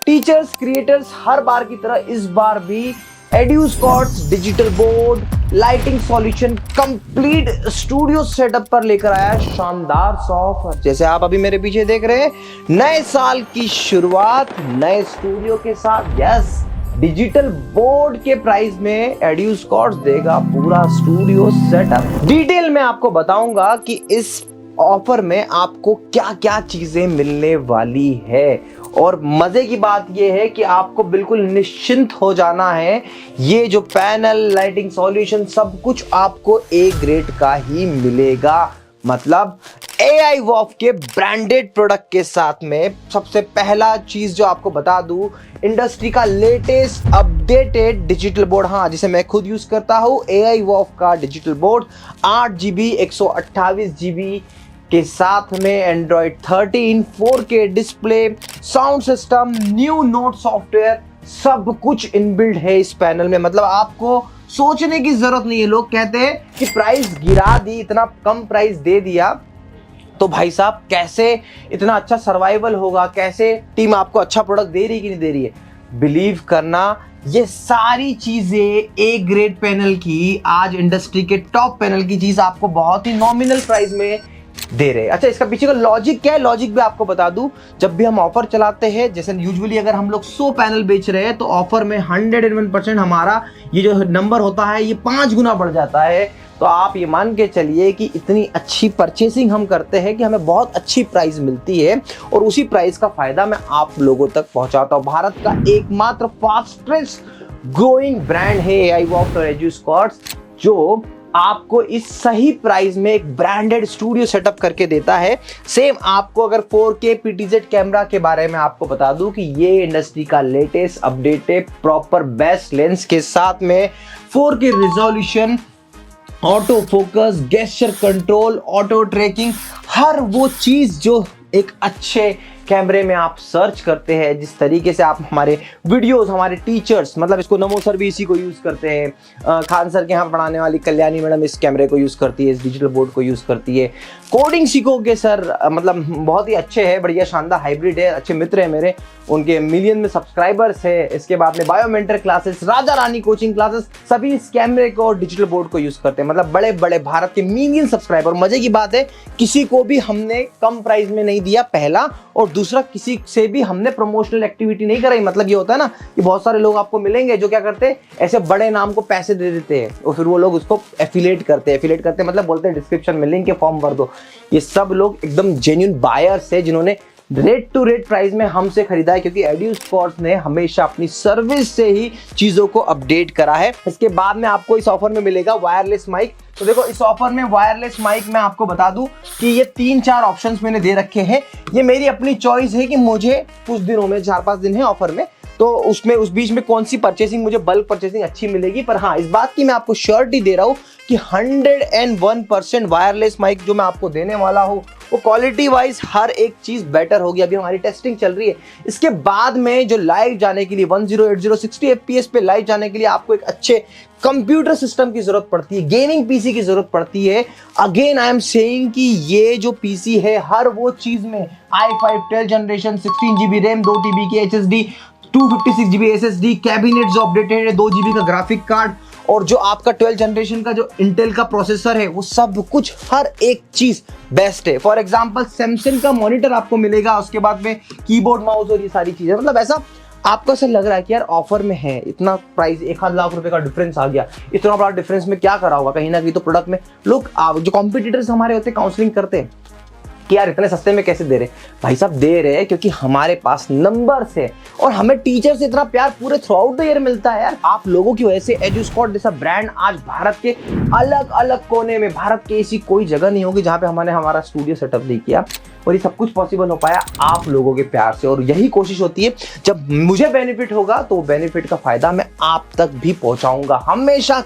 Teachers creators हर बार की तरह इस बार भी एड्यूस्कॉर्ट्स digital board lighting solution complete studio setup पर लेकर आया है शानदार ऑफर। जैसे आप अभी मेरे पीछे देख रहे हैं, नए साल की शुरुआत नए स्टूडियो के साथ। यस, डिजिटल बोर्ड के प्राइस में एड्यूस्कॉर्ट्स देगा पूरा स्टूडियो सेटअप। डिटेल में आपको बताऊंगा कि इस ऑफर में आपको क्या क्या चीजें मिलने वाली है, और मजे की बात यह है कि आपको बिल्कुल निश्चिंत हो जाना है। ये जो पैनल लाइटिंग सॉल्यूशन सब कुछ आपको ए ग्रेड का ही मिलेगा। मतलब AI वॉफ के ब्रांडेड प्रोडक्ट के साथ में सबसे पहला चीज जो आपको बता दूं, इंडस्ट्री का लेटेस्ट अपडेटेड डिजिटल बोर्ड, हाँ जिसे मैं खुद यूज करता हूं, AI वॉफ का डिजिटल बोर्ड 8GB 128GB के साथ में Android 13 4K display, sound system, new note software, सब कुछ इनबिल्ड है इस पैनल में। मतलब आपको सोचने की जरूरत नहीं है। लोग कहते हैं कि प्राइस गिरा दी, इतना कम प्राइस दे दिया तो भाई साहब कैसे इतना अच्छा सर्वाइवल होगा, कैसे टीम आपको अच्छा प्रोडक्ट दे रही है कि नहीं दे रही है। बिलीव करना, ये सारी चीजें ए ग्रेड पैनल की, आज इंडस्ट्री के टॉप पैनल की चीज आपको बहुत ही नॉमिनल प्राइस में दे रहे हैं। अच्छा, इसका पीछे का लॉजिक क्या है, लॉजिक भी आपको बता दूं। जब भी हम ऑफर चलाते हैं, जैसे यूजुअली अगर हम लोग 100 पैनल बेच रहे हैं तो ऑफर में 101% हमारा ये जो नंबर होता है ये 5 गुना बढ़ जाता है। तो आप ये मान के चलिए कि इतनी अच्छी परचेसिंग हम करते हैं कि हमें बहुत अच्छी प्राइस मिलती है, और उसी प्राइस का फायदा मैं आप लोगों तक पहुंचाता हूं। भारत का एकमात्र फास्टेस्ट ग्रोइंग ब्रांड है AI वॉफ और एड्यूस्कॉर्ट्स, जो आपको इस सही प्राइस में एक ब्रांडेड स्टूडियो सेटअप करके देता है। सेम आपको अगर 4K PTZ कैमरा के बारे में आपको बता दूं कि ये इंडस्ट्री का latest updated proper best lens के साथ में 4K resolution, auto focus, gesture control, auto tracking, हर वो चीज जो एक अच्छे कैमरे में आप सर्च करते हैं। जिस तरीके से आप हमारे वीडियोस, हमारे टीचर्स, मतलब इसको नमो सर भी इसी को यूज़ करते हैं, खान सर के यहाँ पढ़ाने वाली कल्याणी मैडम इस कैमरे को यूज़ करती है, इस डिजिटल बोर्ड को यूज़ करती है। कोडिंग सीखोगे सर, मतलब बहुत ही अच्छे है, बढ़िया शानदार हाइब्रिड है, अच्छे मित्र है मेरे, उनके मिलियन में सब्सक्राइबर्स है। इसके बाद में बायोमेंटर classes, Raja Rani coaching classes, सभी इस कैमरे को और डिजिटल बोर्ड को यूज़ करते हैं। मतलब बड़े बड़े भारत के मिलियन सब्सक्राइबर। मजे की बात है, किसी को भी हमने कम प्राइस में नहीं दिया, पहला, और दूसरा किसी से भी हमने प्रमोशनल एक्टिविटी नहीं कराई। मतलब ये होता है ना कि बहुत सारे लोग आपको मिलेंगे जो क्या करते हैं, ऐसे बड़े नाम को पैसे दे देते हैं और फिर वो लोग उसको एफिलेट करते हैं, मतलब बोलते हैं डिस्क्रिप्शन में लिंक है, फॉर्म भर दो। ये सब लोग एकदम जेन्युइन बायर्स है जिन्होंने रेट टू रेट प्राइस में हमसे खरीदा है, क्योंकि एड्यूस्कॉर्ट्स ने हमेशा अपनी सर्विस से ही चीजों को अपडेट करा है। इसके बाद में आपको इस ऑफर में मिलेगा वायरलेस माइक। तो देखो, इस ऑफर में वायरलेस माइक में आपको बता दूं कि ये 3-4 ऑप्शंस मैंने दे रखे हैं। ये मेरी अपनी चॉइस है कि मुझे कुछ दिनों में 4-5 दिन है ऑफर में, तो उसमें उस बीच में कौन सी परचेसिंग मुझे बल्क परचेसिंग अच्छी मिलेगी। पर हाँ, इस बात की मैं आपको श्योरिटी दे रहा हूँ कि 101% वायरलेस माइक जो मैं आपको देने वाला हूँ वो क्वालिटी वाइज हर एक चीज बेटर होगी। अभी हमारी टेस्टिंग चल रही है। इसके बाद में जो लाइव जाने के लिए 1080 60 FPS पे लाइव जाने के लिए आपको एक अच्छे कंप्यूटर सिस्टम की जरूरत पड़ती है, गेमिंग पीसी की जरूरत पड़ती है। अगेन आई एम सेइंग कि ये जो पीसी है हर वो चीज में i5 12th generation, 16GB RAM, 2TB की HSD, 256GB SSD, कैबिनेट जो अपडेटेड है, 2GB का ग्राफिक कार्ड, और जो आपका 12th जनरेशन का जो इंटेल का प्रोसेसर है, वो सब कुछ हर एक चीज बेस्ट है। फॉर एग्जांपल सैमसंग का मॉनिटर आपको मिलेगा, उसके बाद में कीबोर्ड, माउस और ये सारी चीजें। मतलब ऐसा आपको ऐसा लग रहा है कि यार ऑफर में है, इतना प्राइस 1-8 लाख रुपए का डिफरेंस आ गया, इतना बड़ा डिफरेंस में क्या करा होगा। कहीं ना कहीं तो प्रोडक्ट में लोग जो कॉम्पिटिटर्स हमारे होते हैं काउंसलिंग करते हैं कि यार इतने सस्ते में कैसे दे रहे। भाई साहब दे रहे हैं क्योंकि हमारे पास नंबर्स है, और हमें टीचर से इतना प्यार पूरे थ्रू आउट द ईयर मिलता है। यार आप लोगों की वजह से एड्यूस्कॉर्ट जैसा ब्रांड आज भारत के अलग अलग कोने में, भारत की ऐसी कोई जगह नहीं होगी जहां पे हमने हमारा स्टूडियो सेटअप नहीं किया, और ये सब कुछ पॉसिबल हो पाया आप लोगों के प्यार से। और यही कोशिश होती है, जब मुझे बेनिफिट होगा तो बेनिफिट का फायदा मैं आप तक भी पहुंचाऊंगा। हमेशा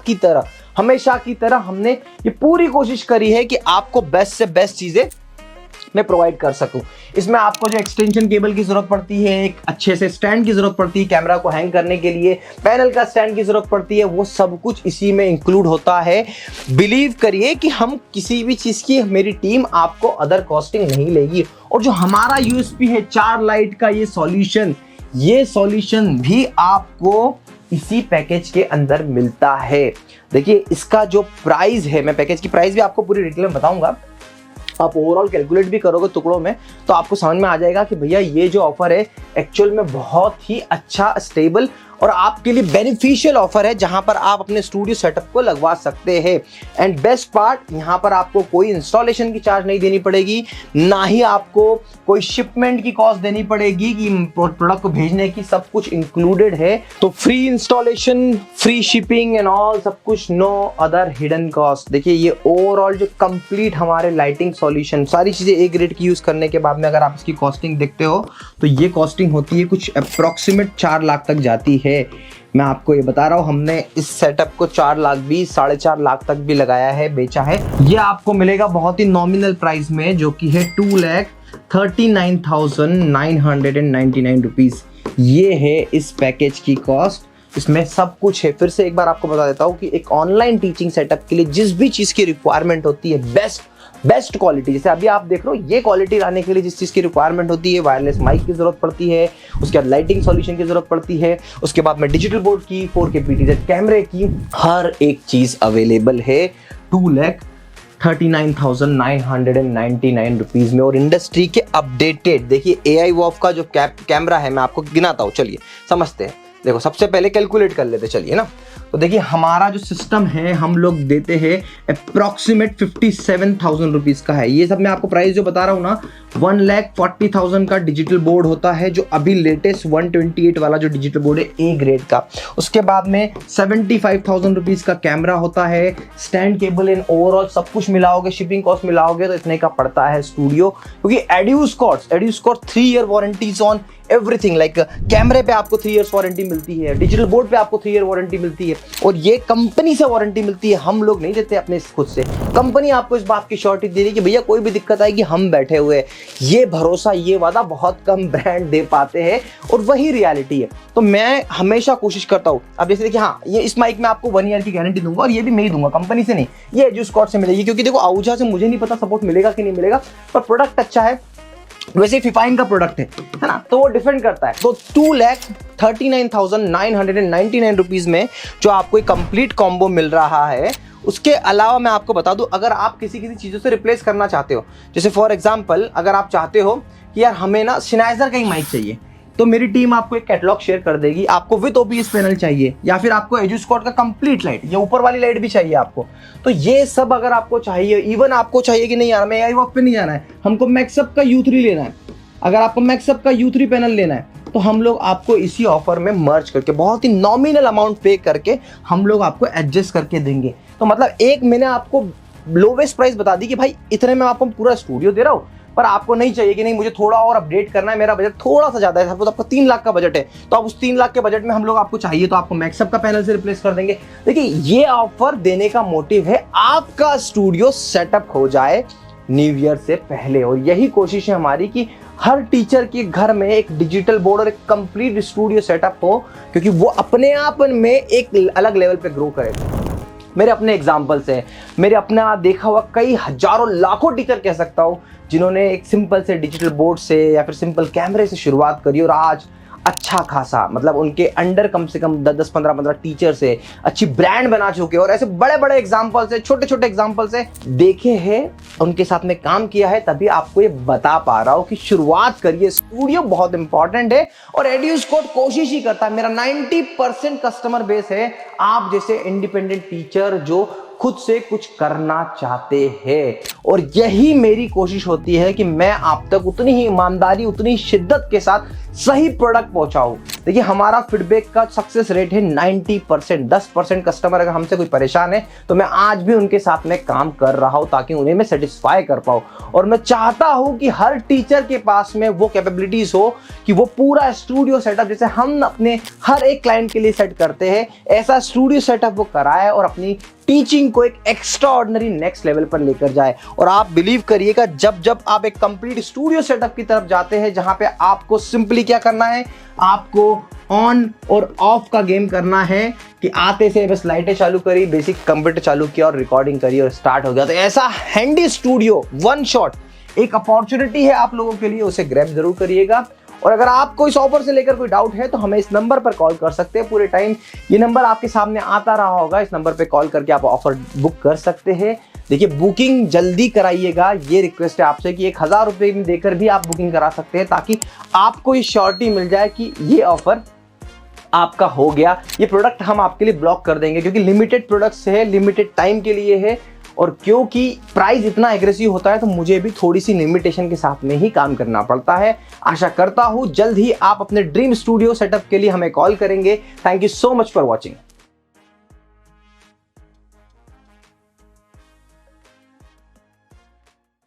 की तरह हमने ये पूरी कोशिश करी है कि आपको बेस्ट से बेस्ट चीजें मैं प्रोवाइड कर सकूं। इसमें आपको जो एक्सटेंशन केबल की जरूरत पड़ती है, एक अच्छे से स्टैंड की जरूरत पड़ती है, कैमरा को हैंग करने के लिए पैनल का स्टैंड की जरूरत पड़ती है, वो सब कुछ इसी में इंक्लूड होता है। बिलीव करिए कि हम किसी भी चीज की, मेरी टीम आपको अदर कॉस्टिंग नहीं लेगी। और जो हमारा यूएसपी है 4 लाइट का ये सॉल्यूशन, ये सॉल्यूशन भी आपको इसी पैकेज के अंदर मिलता है। देखिए इसका जो प्राइस है, मैं पैकेज की प्राइस भी आपको पूरी डिटेल में बताऊंगा, आप ओवरऑल कैलकुलेट भी करोगे टुकड़ों में तो आपको समझ में आ जाएगा कि भैया ये जो ऑफर है एक्चुअल में बहुत ही अच्छा, स्टेबल और आपके लिए बेनिफिशियल ऑफर है, जहां पर आप अपने स्टूडियो सेटअप को लगवा सकते हैं। एंड बेस्ट पार्ट, यहां पर आपको कोई इंस्टॉलेशन की चार्ज नहीं देनी पड़ेगी, ना ही आपको कोई शिपमेंट की कॉस्ट देनी पड़ेगी कि प्रोडक्ट को भेजने की, सब कुछ इंक्लूडेड है। तो free installation, free shipping and all, सब कुछ, नो अदर हिडन कॉस्ट। देखिए ये ओवरऑल जो कंप्लीट हमारे लाइटिंग सॉल्यूशन, सारी चीजें एक रेट की यूज करने के बाद में अगर आप इसकी कॉस्टिंग देखते हो तो ये कॉस्टिंग होती है कुछ अप्रोक्सीमेट 4 लाख तक जाती है। मैं आपको ये बता रहा हूं, हमने इस सेटअप को 4 लाख भी, 4.5 लाख तक भी लगाया है, बेचा है। ये आपको मिलेगा बहुत ही नॉमिनल प्राइस में, जो कि है 2,39,999 रुपीज। ये है इस पैकेज की कॉस्ट। इसमें सब कुछ है। फिर से एक बार आपको बता देता हूँ कि एक ऑनलाइन टीचिंग सेटअप के लिए जिस भी चीज की रिक्वायरमेंट होती है, बेस्ट क्वालिटी, जैसे अभी आप देख रहे हो, ये क्वालिटी लाने के लिए जिस चीज़ की रिक्वायरमेंट होती है, वायरलेस माइक की जरूरत पड़ती है, उसके बाद लाइटिंग सॉल्यूशन की जरूरत पड़ती है, उसके बाद में डिजिटल बोर्ड की, 4K PTZ कैमरे की, हर एक चीज अवेलेबल है 2,39,999 रुपीज में। और इंडस्ट्री के अपडेटेड, देखिए AI वॉफ का जो कैमरा है, मैं आपको गिनाता हूँ, चलिए समझते हैं। देखो सबसे पहले कैलकुलेट कर लेते, चलिए ना। तो देखिए हमारा जो सिस्टम है, हम लोग देते हैं अप्रॉक्सीमेट 57,000 रुपीज का है। ये सब मैं आपको प्राइस जो बता रहा हूँ ना, 1,40,000 का डिजिटल बोर्ड होता है, जो अभी लेटेस्ट 128 वाला जो डिजिटल बोर्ड है A ग्रेड का। उसके बाद में 75,000 रुपीज का कैमरा होता है, स्टैंड केबल एंड ओवरऑल सब कुछ मिलाओगे, शिपिंग कॉस्ट मिलाओगे तो इतने का पड़ता है स्टूडियो। क्योंकि एड्यूस्कॉर्ट 3 year warranties on everything, like कैमरे पे आपको 3 इयर्स वारंटी मिलती है, डिजिटल बोर्ड पे आपको 3 ईयर वारंटी मिलती है, और ये कंपनी से वारंटी मिलती है, हम लोग नहीं देते अपने खुद से। कंपनी आपको इस बात की श्योरिटी दे रही है कि भैया कोई भी दिक्कत आएगी हम बैठे हुए हैं। ये भरोसा, ये वादा बहुत कम ब्रांड दे पाते हैं, और वही रियलिटी है। तो मैं हमेशा कोशिश करता हूँ, अब जैसे देखिए, हाँ ये इस माइक में आपको 1 ईयर की गारंटी दूंगा, और ये भी मैं ही दूंगा, कंपनी से नहीं, ये एड्यूस्कॉर्ट से मिलेगी। क्योंकि देखो आहूजा से मुझे नहीं पता सपोर्ट मिलेगा कि नहीं मिलेगा, पर प्रोडक्ट अच्छा है, वैसे फिफाइन का प्रोडक्ट है ना, तो वो डिफेंड करता है। तो 2,39,999 रुपीज में जो आपको एक कंप्लीट कॉम्बो मिल रहा है। उसके अलावा मैं आपको बता दूं, अगर आप किसी चीजों से रिप्लेस करना चाहते हो, जैसे फॉर एग्जांपल अगर आप चाहते हो कि यार हमें ना सिनाइजर का ही माइक चाहिए, तो मेरी टीम आपको एक कैटलॉग शेयर कर देगी। आपको विद OBS पैनल चाहिए, या फिर आपको एड्यूस्कॉर्ट का कंप्लीट लाइट, ये ऊपर वाली लाइट भी चाहिए आपको, तो ये सब अगर आपको चाहिए, इवन आपको चाहिए कि नहीं यार मैं AI वॉक पे नहीं जाना है, हमको मैक्सअप का U3 लेना है, अगर आपको मैक्सअप का U3 पैनल लेना है, तो हम लोग आपको इसी ऑफर में मर्ज करके बहुत ही नॉमिनल अमाउंट पे करके हम लोग आपको एडजस्ट करके देंगे। तो मतलब एक मैंने आपको लोवेस्ट प्राइस बता दी कि भाई इतने में आपको पूरा स्टूडियो दे रहा हूँ, पर आपको नहीं चाहिए कि नहीं मुझे थोड़ा और अपडेट करना है, मेरा बजट थोड़ा सा ज्यादा है, सपोज आपका 3 लाख का बजट है, तो आप उस 3 लाख के बजट में हम लोग आपको चाहिए तो आपको मैक्सअप का पैनल से रिप्लेस कर देंगे। देखिए ये ऑफर देने का मोटिव है आपका स्टूडियो सेटअप हो जाए न्यू ईयर से पहले, और यही कोशिश है हमारी कि हर टीचर के घर में एक डिजिटल बोर्ड और एक कंप्लीट स्टूडियो सेटअप हो, क्योंकि वो अपने आप में एक अलग लेवल पे ग्रो करे। मेरे अपने एग्जाम्पल्स हैं, मेरे अपना देखा हुआ कई हजारों लाखों टीचर कह सकता हूँ, जिन्होंने एक सिंपल से डिजिटल बोर्ड से या फिर सिंपल कैमरे से शुरुआत करी, और आज अच्छा खासा, मतलब उनके अंडर कम से कम 10, 15 टीचर से अच्छी ब्रांड बना चुके, और ऐसे बड़े बड़े एग्जाम्पल्स है, छोटे छोटे एग्जाम्पल्स है, देखे हैं, उनके साथ में काम किया है, तभी आपको ये बता पा रहा हूँ कि शुरुआत करिए। स्टूडियो बहुत इंपॉर्टेंट है, और एड्यूस्कॉर्ट कोशिश ही करता है, मेरा 90% कस्टमर बेस है आप जैसे इंडिपेंडेंट टीचर जो खुद से कुछ करना चाहते हैं, और यही मेरी कोशिश होती है कि मैं आप तक उतनी ही ईमानदारी, उतनी शिद्दत के साथ सही प्रोडक्ट पहुंचाऊं। देखिए हमारा फीडबैक का सक्सेस रेट है 90%। 10% कस्टमर अगर हमसे कोई परेशान है तो मैं आज भी उनके साथ में काम कर रहा हूं, ताकि उन्हें मैं सेटिस्फाई कर पाऊं। और मैं चाहता हूं कि हर टीचर के पास में वो कैपेबिलिटीज हो कि वो पूरा स्टूडियो सेटअप, जैसे हम अपने हर एक क्लाइंट के लिए सेट करते हैं, ऐसा स्टूडियो सेटअप वो कराए और अपनी टीचिंग को एक एक्स्ट्रा ऑर्डिनरी नेक्स्ट लेवल पर लेकर जाए। और आप बिलीव करिएगा, जब जब आप एक कंप्लीट स्टूडियो सेटअप की तरफ जाते हैं, जहां पे आपको सिंपली क्या करना है, आपको ऑन और ऑफ का गेम करना है, कि आते से बस लाइटें चालू करी, बेसिक कंप्यूटर चालू किया और रिकॉर्डिंग करी और स्टार्ट हो गया। तो ऐसा हैंडी स्टूडियो वन शॉट एक अपॉर्चुनिटी है आप लोगों के लिए, उसे ग्रैब जरूर करिएगा। और अगर आपको इस ऑफर से लेकर कोई डाउट है तो हमें इस नंबर पर कॉल कर सकते हैं पूरे टाइम। ये नंबर आपके सामने आता रहा होगा, इस नंबर पे कॉल करके आप ऑफर बुक कर सकते हैं। देखिए, बुकिंग जल्दी कराइएगा, ये रिक्वेस्ट है आपसे कि 1000 रुपये में देकर भी आप बुकिंग करा सकते हैं, ताकि आपको ये श्योरिटी मिल जाए कि ये ऑफर आपका हो गया। ये प्रोडक्ट हम आपके लिए ब्लॉक कर देंगे, क्योंकि लिमिटेड प्रोडक्ट्स है, लिमिटेड टाइम के लिए है, और क्योंकि प्राइस इतना एग्रेसिव होता है तो मुझे भी थोड़ी सी लिमिटेशन के साथ में ही काम करना पड़ता है। आशा करता हूं जल्द ही आप अपने ड्रीम स्टूडियो सेटअप के लिए हमें कॉल करेंगे। Thank you so much for watching.